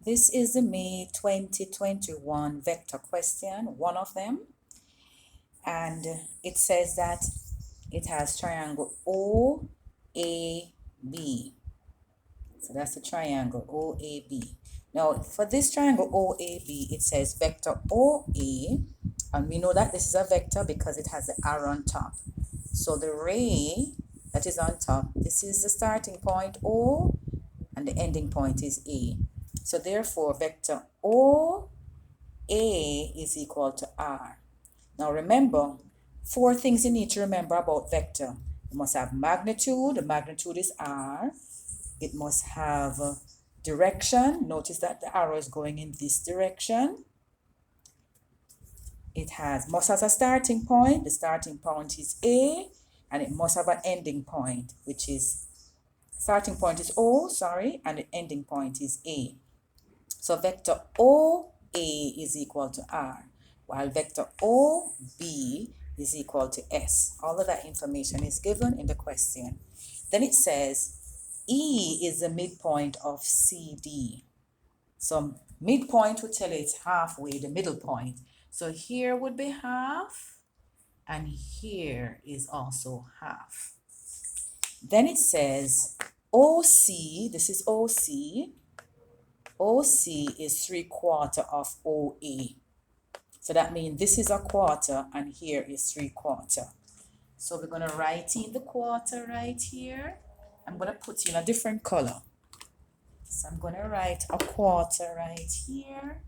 This is the May 2021 vector question, one of them. And it says that it has triangle OAB. So that's the triangle OAB. Now, for this triangle OAB, it says vector OA, and we know that this is a vector because it has the arrow on top. So the ray that is on top, this is the starting point O, and the ending point is A. So therefore, vector OA is equal to R. Now remember, 4 things you need to remember about vector. It must have magnitude, the magnitude is R. It must have direction. Notice that the arrow is going in this direction. It must have a starting point. The starting point is A, and it must have an ending point, which is, starting point is O, and the ending point is A. So vector OA is equal to R, while vector OB is equal to S. All of that information is given in the question. Then it says E is the midpoint of CD. So midpoint would tell you it's halfway, the middle point. So here would be half, and here is also half. Then it says OC, this is OC. OC is 3/4 of OA. So that means this is a quarter and here is 3/4. So we're going to write in the quarter right here. I'm going to put in a different color. So I'm going to write a quarter right here.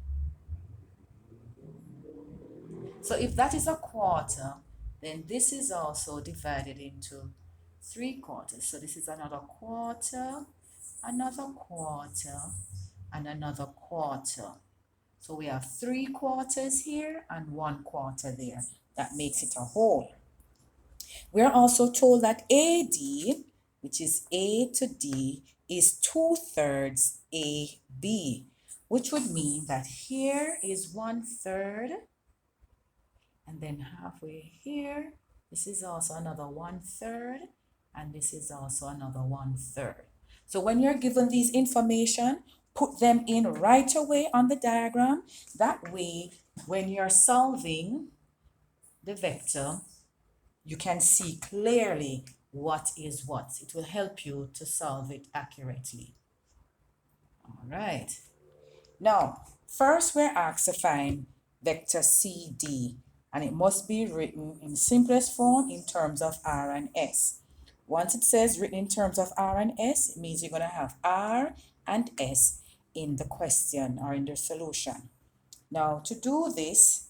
So if that is a quarter, then this is also divided into 3/4. So this is another quarter, and another quarter. So we have 3/4 here and 1/4 there. That makes it a whole. We are also told that AD, which is A to D, is 2/3 AB, which would mean that here is 1/3, and then halfway here, this is also another 1/3, and this is also another 1/3. So when you're given these information, put them in right away on the diagram. That way, when you're solving the vector, you can see clearly what is what. It will help you to solve it accurately. All right. Now, first we're asked to find vector CD, and it must be written in simplest form in terms of R and S. Once it says written in terms of R and S, it means you're going to have R and S in the question or in the solution. Now, to do this,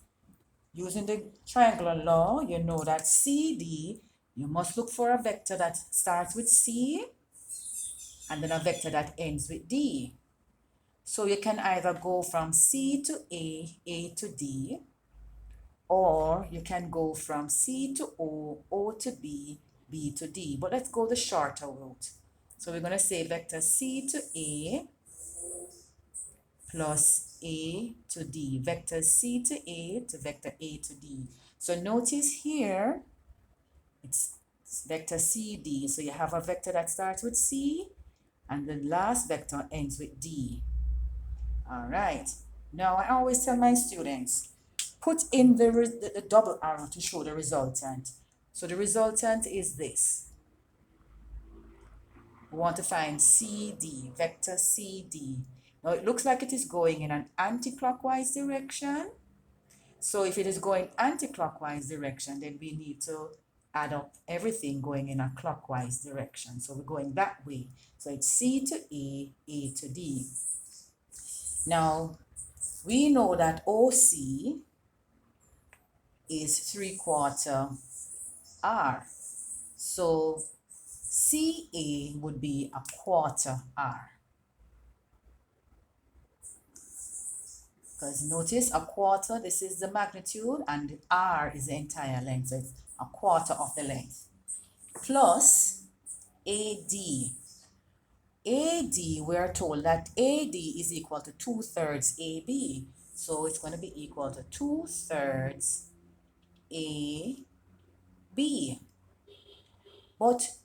using the triangular law, you know that CD, you must look for a vector that starts with C and then a vector that ends with D. So you can either go from C to A to D, or you can go from C to O to B to D. But let's go the shorter route. So we're going to say vector C to A plus A to D. Vector C to A to vector A to D. So notice here, it's vector CD. So you have a vector that starts with C, and the last vector ends with D. All right. Now, I always tell my students, put in the double arrow to show the resultant. So the resultant is this. We want to find CD, vector CD. Now, it looks like it is going in an anti-clockwise direction. So if it is going anti-clockwise direction, then we need to add up everything going in a clockwise direction. So we're going that way. So it's C to A to D. Now, we know that OC is 3/4 R. So CA would be a quarter R. Because notice a quarter, this is the magnitude, and R is the entire length. So it's a quarter of the length. Plus AD. AD, we are told that AD is equal to 2/3 AB. So it's going to be equal to 2/3 AB. But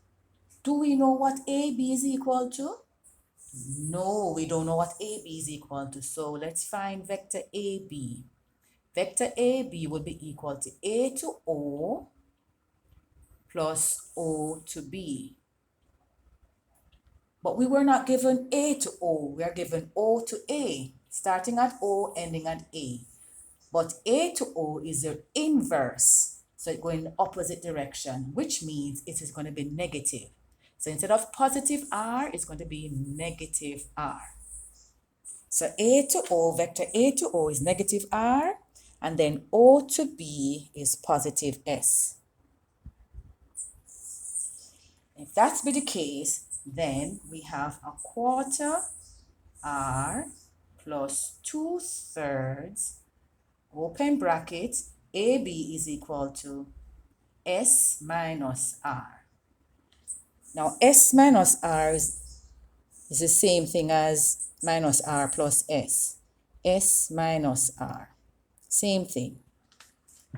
do we know what AB is equal to? No, we don't know what AB is equal to. So let's find vector AB. Vector AB would be equal to A to O plus O to B. But we were not given A to O, we are given O to A, starting at O, ending at A. But A to O is the inverse, so it's going in the opposite direction, which means it is going to be negative. So instead of positive R, it's going to be negative R. So A to O, vector A to O is negative R, and then O to B is positive S. If that's be the case, then we have a quarter R plus 2/3, open bracket, AB is equal to S minus R. Now S minus R is the same thing as minus R plus S. S minus R, same thing.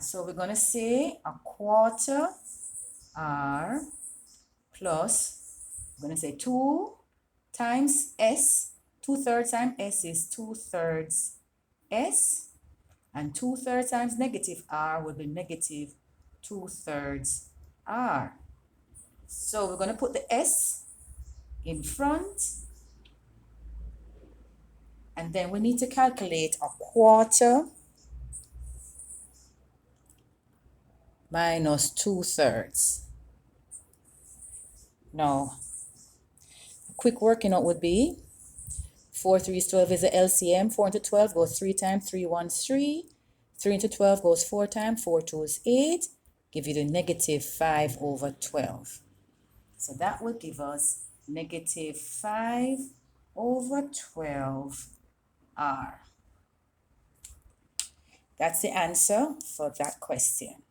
So we're going to say a quarter R plus, we're going to say 2 times S, 2/3 times S is 2/3 S, and 2/3 times negative R will be negative 2/3 R. So we're going to put the S in front, and then we need to calculate a quarter minus 2/3. Now, a quick working out would be 4 3 is 12 is the LCM. 4 into 12 goes 3 times, 3 1 is 3. 3 into 12 goes 4 times, 4 2 is 8. Give you the negative 5 over 12. So that will give us negative 5 over 12 R. That's the answer for that question.